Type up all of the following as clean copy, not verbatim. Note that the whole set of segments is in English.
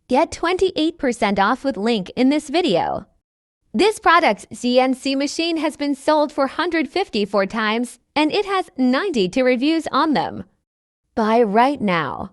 Get 28% off with link in this video. This product's CNC machine has been sold for 154 times and it has 92 reviews on them. Buy right now.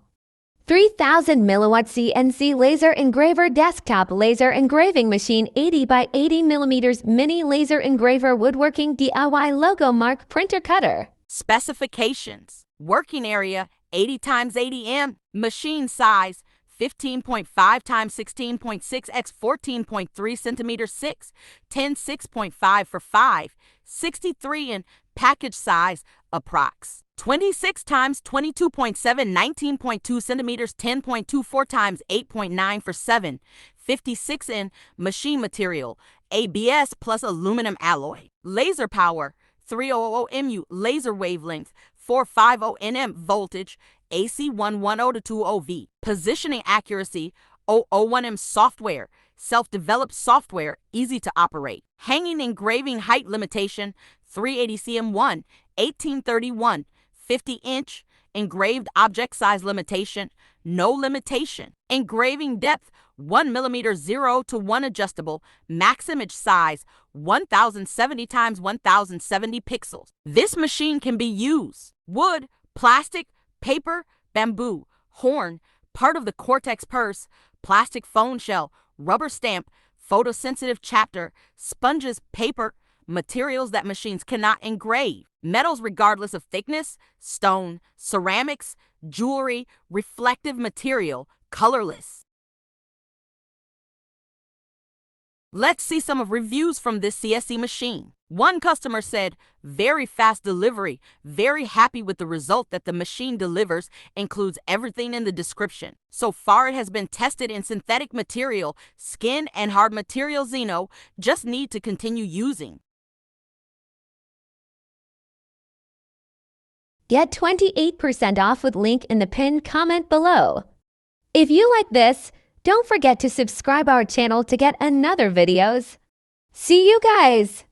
3000mW CNC Laser Engraver Desktop Laser Engraving Machine 80x80mm Mini Laser Engraver Woodworking DIY Logo Mark Printer Cutter. Specifications: working area 80x80mm, machine size 15.5 x 16.6 x 14.3 cm 6, 10 6.5 for 5, 63 in package size, Approx. 26 x 22.7, 19.2 cm 10.24 x 8.9 for 7, 56 in machine material, ABS plus aluminum alloy. Laser power, 3000mu laser wavelength, 450 nm voltage, AC 110 to 20V. Positioning accuracy, 001M software, self-developed software, easy to operate. Hanging engraving height limitation, 380 cm1, 1831, 50-inch. Engraved object size limitation, no limitation. Engraving depth, 1 mm 0 to 1 adjustable. Max image size, 1070 x 1070 pixels. This machine can be used wood, plastic, paper, bamboo, horn, part of the Cortex purse, plastic phone shell, rubber stamp, photosensitive chapter, sponges, paper, materials that machines cannot engrave, metals regardless of thickness, stone, ceramics, jewelry, reflective material, colorless. Let's see some of reviews from this CNC machine. One customer said, very fast delivery, very happy with the result that the machine delivers, includes everything in the description. So far it has been tested in synthetic material, skin and hard material Xeno, just need to continue using. Get 28% off with link in the pinned comment below. If you like this, don't forget to subscribe our channel to get another videos. See you guys!